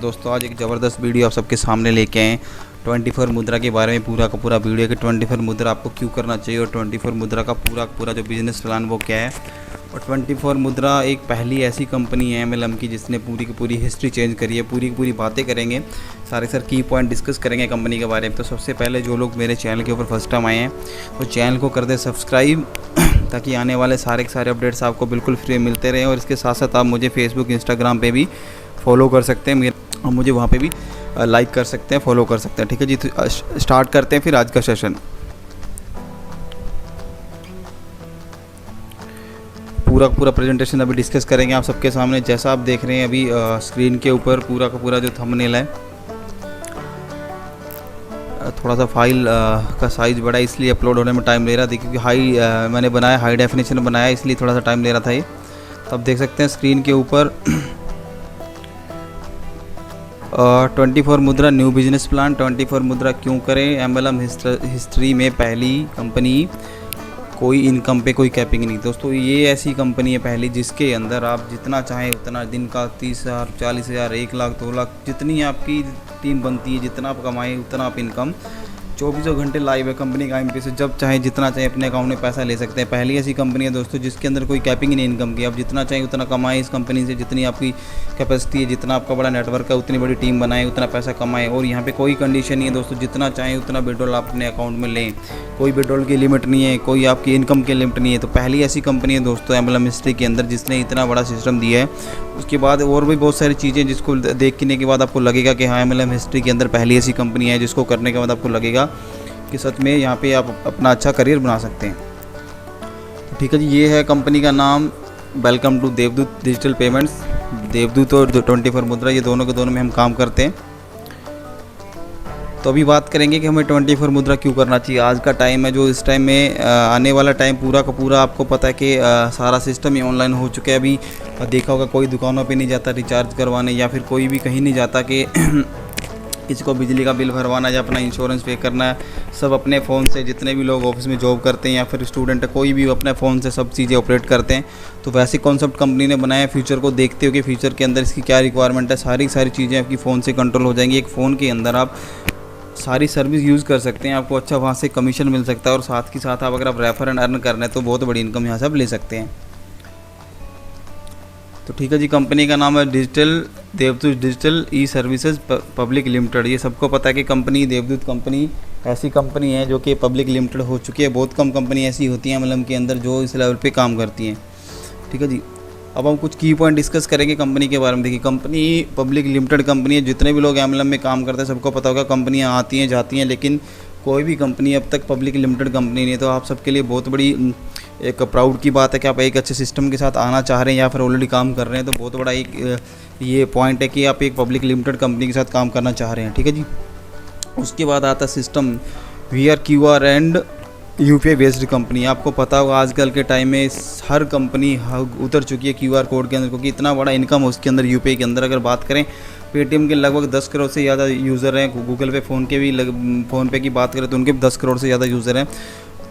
दोस्तों आज एक ज़बरदस्त वीडियो आप सबके सामने लेके आए 24 मुद्रा के बारे में पूरा का पूरा वीडियो कि 24 मुद्रा आपको क्यों करना चाहिए और 24 मुद्रा का पूरा जो बिज़नेस प्लान वो क्या है। और 24 मुद्रा एक पहली ऐसी कंपनी है MLM की जिसने पूरी की पूरी हिस्ट्री चेंज करी है। पूरी की पूरी बातें करेंगे, सारे सर की पॉइंट डिस्कस करेंगे कंपनी के बारे में। तो सबसे पहले जो लोग मेरे चैनल के ऊपर फर्स्ट टाइम आए हैं तो चैनल को कर दे सब्सक्राइब ताकि आने वाले सारे के सारे अपडेट्स आपको बिल्कुल फ्री मिलते रहें। और इसके साथ साथ आप मुझे फेसबुक इंस्टाग्राम पे भी फॉलो कर सकते हैं और मुझे वहाँ पे भी लाइक कर सकते हैं, फॉलो कर सकते हैं। ठीक है जी, तो स्टार्ट करते हैं फिर आज का सेशन। पूरा प्रेजेंटेशन अभी डिस्कस करेंगे आप सबके सामने। जैसा आप देख रहे हैं अभी स्क्रीन के ऊपर पूरा का पूरा जो थंबनेल है, थोड़ा सा फाइल का साइज़ बड़ा इसलिए अपलोड होने में टाइम ले रहा था क्योंकि मैंने बनाया हाई डेफिनेशन में बनाया, इसलिए थोड़ा सा टाइम ले रहा था ये। तो आप देख सकते हैं स्क्रीन के ऊपर 24 मुद्रा न्यू बिजनेस प्लान। 24 मुद्रा क्यों करें? MLM हिस्ट्री में पहली कंपनी, कोई इनकम पे कोई कैपिंग नहीं। दोस्तों ये ऐसी कंपनी है पहली जिसके अंदर आप जितना चाहें उतना दिन का 30,000, 40,000, 1 लाख, 2 लाख जितनी आपकी टीम बनती है, जितना आप कमाएं उतना आप इनकम 24 घंटे लाइव है कंपनी का IMP से। जब चाहे जितना चाहे अपने अकाउंट में पैसा ले सकते हैं। पहली ऐसी कंपनी है दोस्तों जिसके अंदर कोई कैपिंग नहीं इनकम की। आप जितना चाहे उतना कमाएं इस कंपनी से, जितनी आपकी कैपेसिटी है, जितना आपका बड़ा नेटवर्क है, उतनी बड़ी टीम बनाएं, उतना पैसा कमाएं। और यहाँ पे कोई कंडीशन नहीं है दोस्तों, जितना चाहें उतना विड्रॉल आप अपने अकाउंट में लें। कोई विड्रॉल की लिमिट नहीं है, कोई आपकी इनकम की लिमिट नहीं है। तो पहली ऐसी कंपनी है दोस्तों MLM हिस्ट्री के अंदर जिसने इतना बड़ा सिस्टम दिया है। उसके बाद और भी बहुत सारी चीज़ें जिसको देखने के बाद आपको लगेगा कि हाँ MLM हिस्ट्री के अंदर पहली ऐसी कंपनी है जिसको करने के बाद आपको लगेगा कि सच में यहाँ पे आप अपना अच्छा करियर बना सकते हैं। तो ठीक है जी, ये है कंपनी का नाम। वेलकम टू देवदूत डिजिटल पेमेंट्स। देवदूत और 24 मुद्रा ये दोनों के दोनों में हम काम करते हैं। तो अभी बात करेंगे कि हमें 24 मुद्रा क्यों करना चाहिए। आज का टाइम है जो इस टाइम में आने वाला टाइम पूरा का पूरा आपको पता है कि सारा सिस्टम ही ऑनलाइन हो चुका है। अभी देखा होगा कोई दुकानों पे नहीं जाता रिचार्ज करवाने, या फिर कोई भी कहीं नहीं जाता कि किसी को बिजली का बिल भरवाना या अपना इंश्योरेंस पे करना है। सब अपने फ़ोन से, जितने भी लोग ऑफिस में जॉब करते हैं या फिर स्टूडेंट है, कोई भी अपने फ़ोन से सब चीज़ें ऑपरेट करते हैं। तो वैसे कॉन्सेप्ट कंपनी ने बनाया। फ्यूचर को देखते हो कि फ्यूचर के अंदर इसकी क्या रिक्वायरमेंट है, सारी चीज़ें आपकी फ़ोन से कंट्रोल हो जाएंगी। एक फ़ोन के अंदर आप सारी सर्विस यूज़ कर सकते हैं, आपको अच्छा वहाँ से कमीशन मिल सकता है। और साथ ही साथ आप अगर आप रेफर एंड अर्न कर रहे हैं तो बहुत बड़ी इनकम यहाँ से आप ले सकते हैं। तो ठीक है जी, कंपनी का नाम है देवदूत digital e services public limited. ये सबको पता है कि कंपनी देवदूत कंपनी ऐसी कंपनी है जो कि पब्लिक लिमिटेड हो चुकी है। बहुत कम कंपनी ऐसी होती हैं MLM के अंदर जो इस लेवल पे काम करती हैं। ठीक है जी, अब हम कुछ की पॉइंट डिस्कस करेंगे कंपनी के बारे में। देखिए कंपनी पब्लिक लिमिटेड कंपनी है। जितने भी लोग MLM में काम करते हैं सबको पता होगा कंपनियाँ आती हैं जाती हैं, लेकिन कोई भी कंपनी अब तक पब्लिक लिमिटेड कंपनी नहीं है। तो आप सबके लिए बहुत बड़ी एक प्राउड की बात है कि आप एक अच्छे सिस्टम के साथ आना चाह रहे हैं या फिर ऑलरेडी काम कर रहे हैं। तो बहुत बड़ा एक ये पॉइंट है कि आप एक पब्लिक लिमिटेड कंपनी के साथ काम करना चाह रहे हैं। ठीक है जी, उसके बाद आता system VR QR and UPI based company. आपको पता होगा आजकल के टाइम में हर कंपनी उतर चुकी है QR कोड के अंदर, क्योंकि इतना बड़ा इनकम है उसके अंदर। UPI के अंदर अगर बात करें, पेटीएम के लगभग 10 करोड़ से ज़्यादा यूज़र हैं। गूगल पे, फ़ोनपे की बात करें तो उनके भी 10 करोड़ से ज़्यादा यूज़र हैं।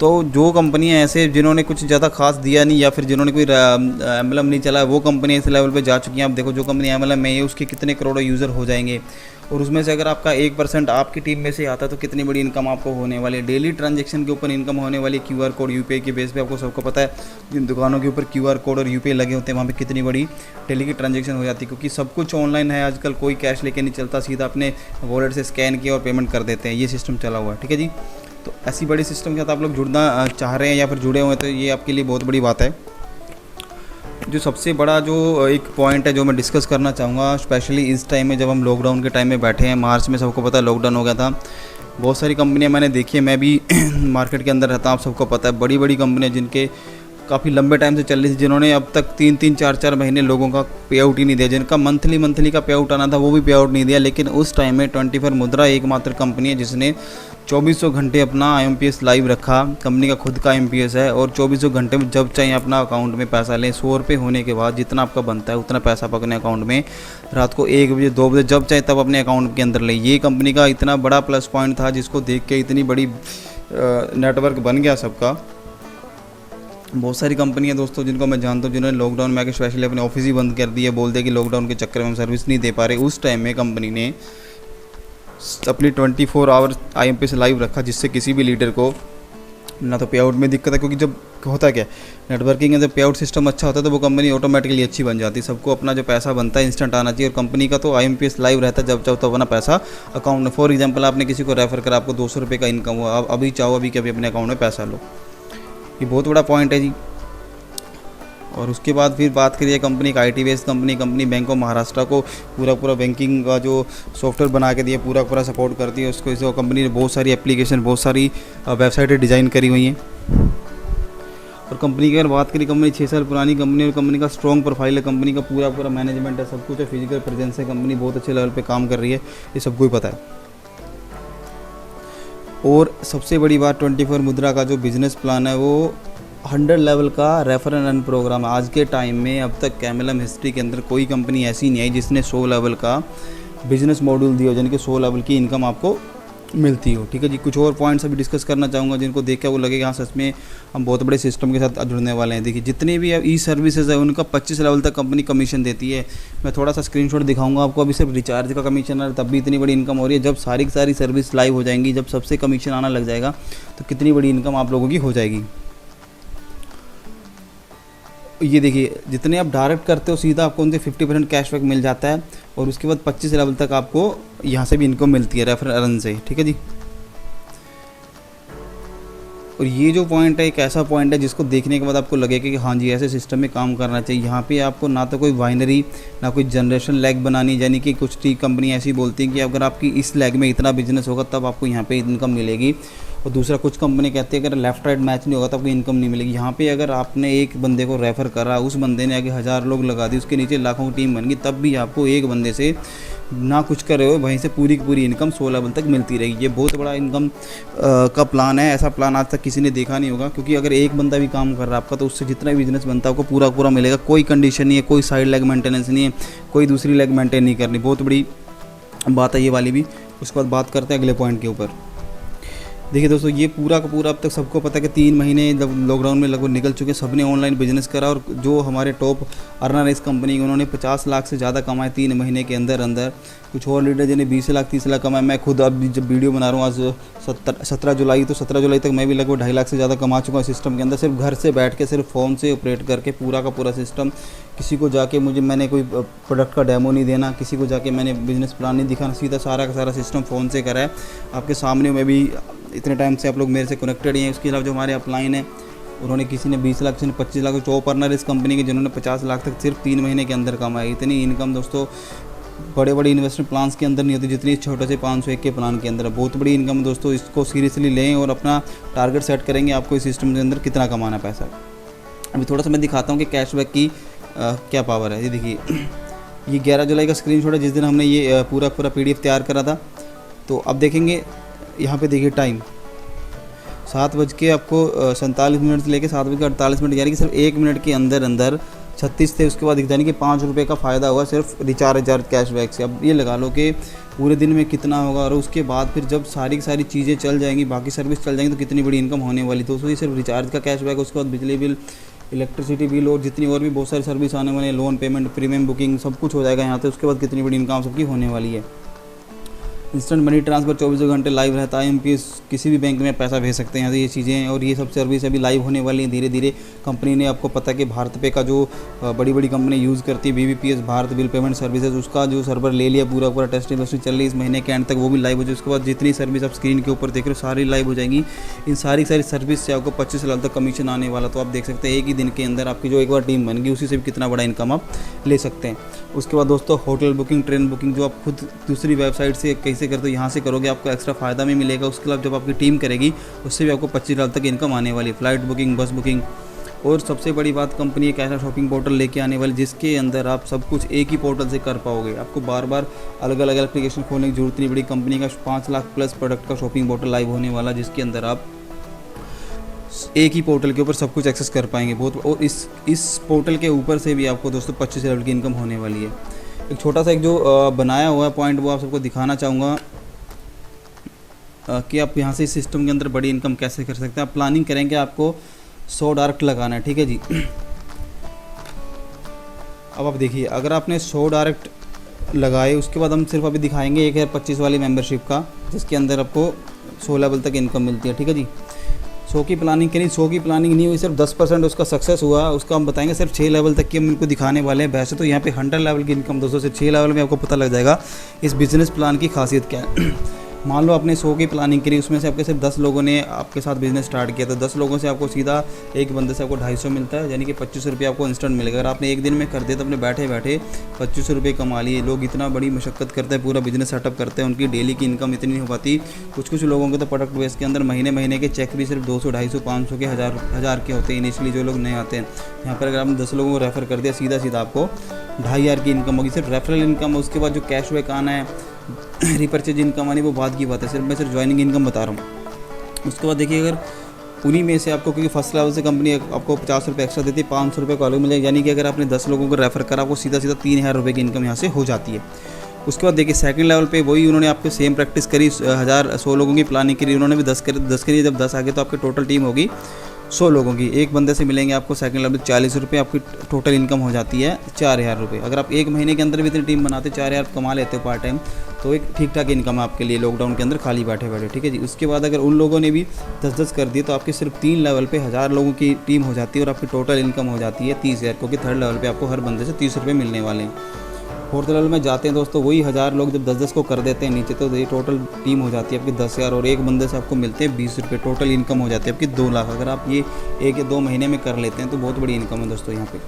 तो जो कंपनियां ऐसे जिन्होंने कुछ ज़्यादा खास दिया नहीं या फिर जिन्होंने कोई MLM नहीं चला, वो कंपनी इस लेवल पे जा चुकी हैं। आप देखो जो कंपनी MLM में है उसके कितने करोड़ों यूज़र हो जाएंगे। और उसमें से अगर आपका 1% आपकी टीम में से आता है तो कितनी बड़ी इनकम आपको होने वाली है। डेली ट्रांजेक्शन के ऊपर इनकम होने वाली। QR कोड UPI के बेस पे आपको सबको पता है जिन दुकानों के ऊपर QR कोड और UPI लगे होते हैं वहाँ पे कितनी बड़ी डेली की ट्रांजेक्शन हो जाती है, क्योंकि सब कुछ ऑनलाइन है आजकल। कोई कैश लेके नहीं चलता, सीधा अपने वॉलेट से स्कैन किया और पेमेंट कर देते हैं। ये सिस्टम चला हुआ है। ठीक है जी, तो ऐसी बड़ी सिस्टम के साथ आप लोग जुड़ना चाह रहे हैं या फिर जुड़े हुए हैं तो ये आपके लिए बहुत बड़ी बात है। जो सबसे बड़ा जो एक पॉइंट है जो मैं डिस्कस करना चाहूँगा, स्पेशली इस टाइम में जब हम लॉकडाउन के टाइम में बैठे हैं। मार्च में सबको पता है लॉकडाउन हो गया था। बहुत सारी कंपनियां मैंने देखी है, मैं भी मार्केट के अंदर रहता हूँ, आप सबको पता है बड़ी बड़ी कंपनियां जिनके काफ़ी लंबे टाइम से चल रही थी, जिन्होंने अब तक 3-3, 4-4 महीने लोगों का पे आउट ही नहीं दिया। जिनका मंथली का पे आउट आना था वो भी पे आउट नहीं दिया। लेकिन उस टाइम में 24 मुद्रा एकमात्र कंपनी है जिसने 2400 घंटे अपना IMPS लाइव रखा। कंपनी का खुद का IMPS है और 2400 घंटे में जब चाहे अपना अकाउंट में पैसा लें। 100 रुपये होने के बाद जितना आपका बनता है उतना पैसा आप अपने अकाउंट में रात को 1 बजे 2 बजे जब चाहे तब अपने अकाउंट के अंदर लें। ये कंपनी का इतना बड़ा प्लस पॉइंट था जिसको देख के इतनी बड़ी नेटवर्क बन गया सबका। बहुत सारी कंपनियां दोस्तों जिनको मैं जानता हूँ, जिन्होंने लॉकडाउन में आके स्पेशली अपने ऑफिस ही बंद कर दिए, बोल दिया कि लॉकडाउन के चक्कर में हम सर्विस नहीं दे पा रहे। उस टाइम में कंपनी ने अपनी 24 आवर IMPS लाइव रखा, जिससे किसी भी लीडर को ना तो पे आउट में दिक्कत है, क्योंकि जब होता क्या नेटवर्किंग में जब पे आउट सिस्टम अच्छा होता है तो वो कंपनी ऑटोमेटिकली अच्छी बन जाती है। सबको अपना जो पैसा बनता है इंस्टेंट आना चाहिए, और कंपनी का तो IMPS लाइव रहता है, जब चाहो तो अपना पैसा अकाउंट में। फॉर एग्जांपल आपने किसी को रेफर करा, आपको 200 रुपये का इनकम हुआ, आप अभी चाहो अभी कभी अपने अकाउंट में पैसा लो। ये बहुत बड़ा पॉइंट है जी। और उसके बाद फिर बात करिए कंपनी का IT based company bank of Maharashtra को पूरा बैंकिंग का जो सॉफ्टवेयर बना के दिया, पूरा सपोर्ट करती है उसको। इसको कंपनी ने बहुत सारी एप्लीकेशन, बहुत सारी वेबसाइटें डिज़ाइन करी हुई हैं। और कंपनी की अगर बात करें, कंपनी 6 साल पुरानी कंपनी, और कंपनी का स्ट्रॉन्ग प्रोफाइल है, कंपनी का पूरा मैनेजमेंट है, सब कुछ है, फिजिकल प्रेजेंस है, कंपनी बहुत अच्छे लेवल पे काम कर रही है, ये सबको ही पता है। और सबसे बड़ी बात 24 मुद्रा का जो बिजनेस प्लान है वो 100 लेवल का रेफर एंड अर्न प्रोग्राम है। आज के टाइम में अब तक कैमलम हिस्ट्री के अंदर कोई कंपनी ऐसी नहीं आई जिसने 100 लेवल का बिजनेस मॉड्यूल दिया हो, यानी कि 100 लेवल की इनकम आपको मिलती हो। ठीक है जी। कुछ और पॉइंट्स अभी डिस्कस करना चाहूँगा जिनको देख के वो लगेगा हाँ सच में हम बहुत बड़े सिस्टम के साथ जुड़ने वाले हैं। देखिए जितने भी ई सर्विसेज है उनका 25 लेवल तक कंपनी कमीशन देती है। मैं थोड़ा सा स्क्रीनशॉट दिखाऊंगा आपको। अभी सिर्फ रिचार्ज का कमीशन है, तब भी इतनी बड़ी इनकम हो रही है। जब सारी की सारी सर्विस लाइव हो जाएंगी, जब सबसे कमीशन आना लग जाएगा तो कितनी बड़ी इनकम आप लोगों की हो जाएगी। ये देखिए जितने आप डायरेक्ट करते हो सीधा आपको उनसे 50% कैशबैक मिल जाता है, और उसके बाद 25 लेवल तक आपको यहाँ से भी इनकम मिलती है रेफर अर्न से। ठीक है जी। और ये जो पॉइंट है एक ऐसा पॉइंट है जिसको देखने के बाद आपको लगेगा कि हाँ जी ऐसे सिस्टम में काम करना चाहिए। यहाँ पे आपको ना तो कोई बाइनरी ना कोई जनरेशन लैग बनानी, यानी कि कुछ टी कंपनी ऐसी बोलती हैं कि अगर आपकी इस लैग में इतना बिजनेस होगा तब आपको यहाँ पे इनकम मिलेगी, और दूसरा कुछ कंपनी कहती है अगर लेफ्ट राइट मैच नहीं होगा तो आपको इनकम नहीं मिलेगी। यहाँ पे अगर आपने एक बंदे को रेफ़र करा, उस बंदे ने आगे 1000 लोग लगा दी, उसके नीचे लाखों की टीम बन गई, तब भी आपको एक बंदे से ना कुछ करे हो वहीं से पूरी की पूरी इनकम 100 लेवल तक मिलती रहेगी। ये बहुत बड़ा इनकम का प्लान है। ऐसा प्लान आज तक किसी ने देखा नहीं होगा, क्योंकि अगर एक बंदा भी काम कर रहा है आपका तो उससे जितना भी बिजनेस बनता है आपको पूरा मिलेगा। कोई कंडीशन नहीं है, कोई साइड लेग मेंटेनेंस नहीं है, कोई दूसरी लेग मेंटेन नहीं करनी। बहुत बड़ी बात है ये वाली भी। उसके बाद बात करते हैं अगले पॉइंट के ऊपर। देखिए दोस्तों ये पूरा का पूरा अब तक सबको पता है कि 3 महीने जब लॉकडाउन में लगभग निकल चुके, सबने ऑनलाइन बिजनेस करा, और जो हमारे टॉप अर्नर इस कंपनी के उन्होंने 50 लाख से ज़्यादा कमाए 3 महीने के अंदर। कुछ और लीडर जिन्हें 20 लाख 30 लाख कमाए। मैं खुद अब जब वीडियो बना रहा हूँ आज 17 जुलाई, तो 17 जुलाई तक मैं भी लगभग 2.5 लाख से ज़्यादा कमा चुका हूँ सिस्टम के अंदर, सिर्फ घर से बैठ के, सिर्फ फ़ोन से ऑपरेट करके पूरा का पूरा सिस्टम। किसी को जाके मैंने कोई प्रोडक्ट का डेमो नहीं देना, किसी को जाके मैंने बिजनेस प्लान नहीं दिखाना, सीधा सारा का सारा सिस्टम फ़ोन से करा है आपके सामने। मैं भी इतने टाइम से आप लोग मेरे से कनेक्टेड ही हैं। उसके अलावा जो हमारे अपलाइन है उन्होंने किसी ने 20 लाख, किसी ने 25 लाख, टॉप अर्नर इस कंपनी के जिन्होंने 50 लाख तक सिर्फ 3 महीने के अंदर कमाई। इतनी इनकम दोस्तों बड़े इन्वेस्टमेंट प्लान्स के अंदर नहीं होती जितनी छोटे से 501 के प्लान के अंदर। बहुत बड़ी इनकम दोस्तों, इसको सीरियसली लें और अपना टारगेट सेट करेंगे आपको इस सिस्टम के अंदर कितना कमाना पैसा। अभी थोड़ा सा मैं दिखाता हूँ कि कैशबैक की क्या पावर है। ये देखिए ये 11 जुलाई का स्क्रीनशॉट है जिस दिन हमने ये पूरा PDF तैयार करा था। तो अब देखेंगे यहाँ पे देखिए टाइम 7:47 से लेकर 7:48, यानी कि सिर्फ 1 मिनट के अंदर 36 थे। उसके बाद यानी कि 5 रुपये का फ़ायदा हुआ सिर्फ रिचार्ज कैशबैक से। अब ये लगा लो कि पूरे दिन में कितना होगा, और उसके बाद फिर जब सारी की सारी चीज़ें चल जाएंगी, बाकी सर्विस चल जाएंगी, तो कितनी बड़ी इनकम होने वाली। तो ये सिर्फ रिचार्ज का कैशबैक, उसके बाद बिजली बिल, इलेक्ट्रिसिटी बिल और जितनी और भी बहुत सारी सर्विस आने वाली है, लोन पेमेंट, प्रीमियम बुकिंग, सब कुछ हो जाएगा यहाँ पे। उसके बाद कितनी बड़ी इनकम सबकी होने वाली है। इंस्टेंट मनी ट्रांसफ़र 24 घंटे लाइव रहता है। IMPS किसी भी बैंक में पैसा भेज सकते हैं, ये चीज़ें हैं। और ये सब सर्विस अभी लाइव होने वाली हैं धीरे धीरे। कंपनी ने, आपको पता है कि भारत पे का जो बड़ी कंपनी यूज़ करती है BBPS, Bharat bill payment services, उसका जो सर्वर ले लिया, पूरा टेस्टिंग चल रही है। इस महीने के एंड तक वो भी लाइव हो जाए। उसके बाद जितनी सर्विस आप स्क्रीन के ऊपर देख रहे हो सारी लाइव हो जाएंगी। इन सारी सर्विस से आपको 25 लाख तक कमीशन आने वाला। तो आप देख सकते हैं एक ही दिन के अंदर आपकी जो एक बार टीम बन गई उसी से भी कितना बड़ा इनकम आप ले सकते हैं। उसके बाद दोस्तों होटल बुकिंग, ट्रेन बुकिंग जो आप खुद दूसरी वेबसाइट से कैसे करते हो यहाँ से करोगे, आपको एक्स्ट्रा फ़ायदा भी मिलेगा। उसके अलावा जब आपकी टीम करेगी उससे भी आपको 25 लाख तक इनकम आने वाली है। फ़्लाइट बुकिंग, बस बुकिंग, और सबसे बड़ी बात कंपनी एक ऐसा शॉपिंग पोर्टल लेके आने वाली जिसके अंदर आप सब कुछ एक ही पोर्टल से कर पाओगे। आपको बार बार अलग अलग एप्लीकेशन खोलने की जरूरत नहीं पड़ी। कंपनी का 5 लाख प्लस प्रोडक्ट का शॉपिंग पोर्टल लाइव होने वाला, जिसके अंदर आप एक ही पोर्टल के ऊपर सब कुछ एक्सेस कर पाएंगे बहुत। और इस पोर्टल के ऊपर से भी आपको दोस्तों 25 लेवल की इनकम होने वाली है। एक छोटा सा एक जो बनाया हुआ है पॉइंट वो आप सबको दिखाना चाहूँगा कि आप यहाँ से इस सिस्टम के अंदर बड़ी इनकम कैसे कर सकते हैं। आप प्लानिंग करेंगे आपको 100 डायरेक्ट लगाना है, ठीक है जी। अब आप देखिए, अगर आपने 100 डायरेक्ट लगाए, उसके बाद हम सिर्फ अभी दिखाएंगे 1025 वाली मेंबरशिप का, जिसके अंदर आपको 100 लेवल तक इनकम मिलती है, ठीक है जी। 100 की प्लानिंग करी, 100 की प्लानिंग नहीं हुई, सिर्फ 10% उसका सक्सेस हुआ, उसका हम बताएंगे। सिर्फ 6 लेवल तक की हम इनको दिखाने वाले हैं। वैसे तो यहाँ पे 100 लेवल की इनकम दोस्तों से 6 लेवल में आपको पता लग जाएगा इस बिज़नेस प्लान की खासियत क्या है। मान लो आपने 100 की प्लानिंग करी, उसमें से आपके सिर्फ 10 लोगों ने आपके साथ बिज़नेस स्टार्ट किया, तो 10 लोगों से आपको सीधा एक बंदे से आपको 250 मिलता है, यानी कि 25 रुपये आपको इंस्टेंट मिलेगा। अगर आपने एक दिन में कर दिया तो अपने बैठे बैठे 25 रुपये कमा लिए। लोग इतना बड़ी मशक्क़त करते हैं, पूरा बिजनेस सेटअप करते हैं, उनकी डेली की इनकम इतनी नहीं हो पाती। कुछ लोगों के तो प्रोडक्ट बेस के अंदर महीने के चेक भी सिर्फ 200, 250, 500 के, हज़ार के होते हैं इनिशियली जो लोग नए आते हैं। यहाँ पर अगर आपने 10 लोगों को रेफ़र कर दिया, सीधा आपको 2500 की इनकम होगी, सिर्फ रेफरल इनकम। उसके बाद जो कैशबैक आना है, रिपर्चेज इनकम आनी, वो बात की बात है। मैं सिर्फ ज्वाइनिंग इनकम बता रहा हूँ। उसके बाद देखिए, अगर उन्हीं में से आपको, क्योंकि फर्स्ट लेवल से कंपनी आपको 50 रुपये एक्स्ट्रा देती है, 500 रुपये का अलग मिलेगा, यानी कि अगर आपने 10 लोगों को रेफ़र करा, आपको सीधा 3000 रुपये की इनकम यहाँ से हो जाती है। उसके बाद देखिए, सेकंड लेवल पे वही उन्होंने आपको सेम प्रैक्टिस करी, 100 लोगों की प्लानिंग करी, उन्होंने भी 10 करी। जब 10 आ गए तो आपकी टोटल टीम होगी 100 लोगों की। एक बंदे से मिलेंगे आपको सेकंड लेवल 40 रुपये, आपकी टोटल इनकम हो जाती है 4000 रुपये। अगर आप एक महीने के अंदर भी इतनी टीम बनाते 4000 कमा लेते हो पार्ट टाइम, तो एक ठीक ठाक इनकम है आपके लिए लॉकडाउन के अंदर खाली बैठे, ठीक है जी। उसके बाद अगर उन लोगों ने भी 10 कर दिए, तो आपके सिर्फ 3 लेवल पे 1000 लोगों की टीम हो जाती है और आपकी टोटल इनकम हो जाती है 30,000, क्योंकि थर्ड लेवल पे आपको हर बंदे से 30 रुपये मिलने वाले हैं। फोर्थ लेवल में जाते हैं दोस्तों, वही 1000 लोग जब 10 को कर देते हैं नीचे, तो ये टोटल टीम हो जाती है आपकी 10,000 और एक बंदे से आपको मिलते हैं 20 रुपये। टोटल इनकम हो जाती है आपकी 2 लाख। अगर आप ये 1 या 2 महीने में कर लेते हैं तो बहुत बड़ी इनकम है दोस्तों यहाँ पे।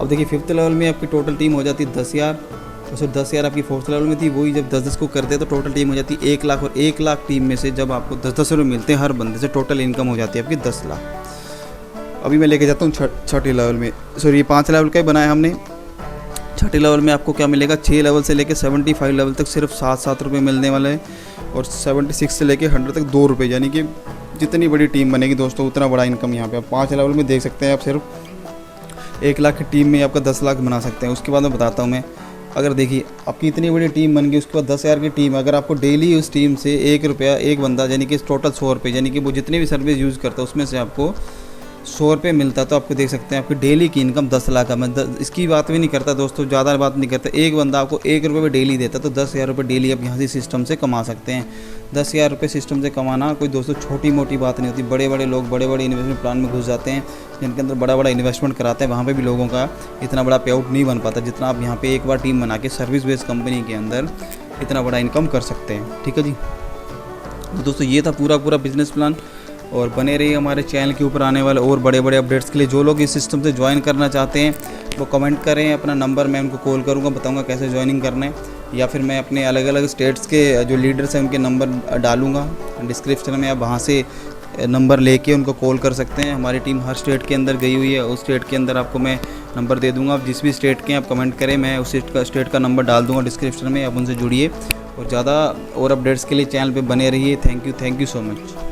अब देखिए, फिफ्थ लेवल में आपकी टोटल टीम हो जाती है 10,000, और सिर्फ 10,000 आपकी फोर्थ लेवल में थी, वही जब 10 को करते हैं तो टोटल टीम हो जाती है 1 लाख। और 1 लाख टीम में से जब आपको 10 रुपये मिलते हैं हर बंदे से, टोटल इनकम हो जाती है आपकी 10 लाख। अभी मैं लेके जाता हूँ छठे लेवल में, सॉरी 5 लेवल का ही बनाया हमने। छठे लेवल में आपको क्या मिलेगा, 6 लेवल से लेकर 75 लेवल तक सिर्फ 7 रुपये मिलने वाले हैं, और 76 से लेकर 100 तक 2 रुपये, यानी कि जितनी बड़ी टीम बनेगी दोस्तों उतना बड़ा इनकम यहाँ पे। आप 5 लेवल में देख सकते हैं, आप सिर्फ 1 लाख की टीम में आपका 10 लाख बना सकते हैं। उसके बाद मैं बताता हूँ मैं, अगर देखिए आपकी इतनी बड़ी टीम बन गई, उसके बाद 10,000 की टीम, अगर आपको डेली उस टीम से 1 रुपया एक बंदा, यानी कि टोटल 100 रुपये, यानी कि वो जितने भी सर्विस यूज़ करता है उसमें से आपको 100 रुपये मिलता है, तो आपको देख सकते हैं आपकी डेली की इनकम 10 लाख है। मैं इसकी बात भी नहीं करता दोस्तों, ज़्यादा बात नहीं करता। एक बंदा आपको 1 रुपये भी डेली देता है, तो 10,000 रुपये डेली आप यहाँ से सिस्टम से कमा सकते हैं। 10,000 रुपये सिस्टम से कमाना कोई दोस्तों छोटी मोटी बात नहीं होती। बड़े लोग बड़े इन्वेस्टमेंट प्लान में घुस जाते हैं, जिनके अंदर बड़ा इन्वेस्टमेंट कराते हैं, वहाँ पे भी लोगों का इतना बड़ा पे आउट नहीं बन पाता जितना आप यहाँ पे एक बार टीम बना के सर्विस बेस्ड कंपनी के अंदर इतना बड़ा इनकम कर सकते हैं, ठीक है जी। तो दोस्तों ये था पूरा बिजनेस प्लान, और बने रहिए हमारे चैनल के ऊपर आने वाले और बड़े अपडेट्स के लिए। जो लोग इस सिस्टम से ज्वाइन करना चाहते हैं वो कमेंट करें, अपना नंबर मैं उनको कॉल करूँगा, बताऊँगा कैसे ज्वाइनिंग करना है, या फिर मैं अपने अलग स्टेट्स के जो लीडर्स हैं उनके नंबर डालूँगा डिस्क्रिप्शन में। आप वहाँ से नंबर लेके उनको कॉल कर सकते हैं। हमारी टीम हर स्टेट के अंदर गई हुई है, उस स्टेट के अंदर आपको मैं नंबर दे दूँगा। आप जिस भी स्टेट के आप कमेंट करें, मैं उस स्टेट का नंबर डाल दूँगा डिस्क्रिप्शन में, आप उनसे जुड़िए। और ज़्यादा और अपडेट्स के लिए चैनल पे बने रहिए। Thank you so much.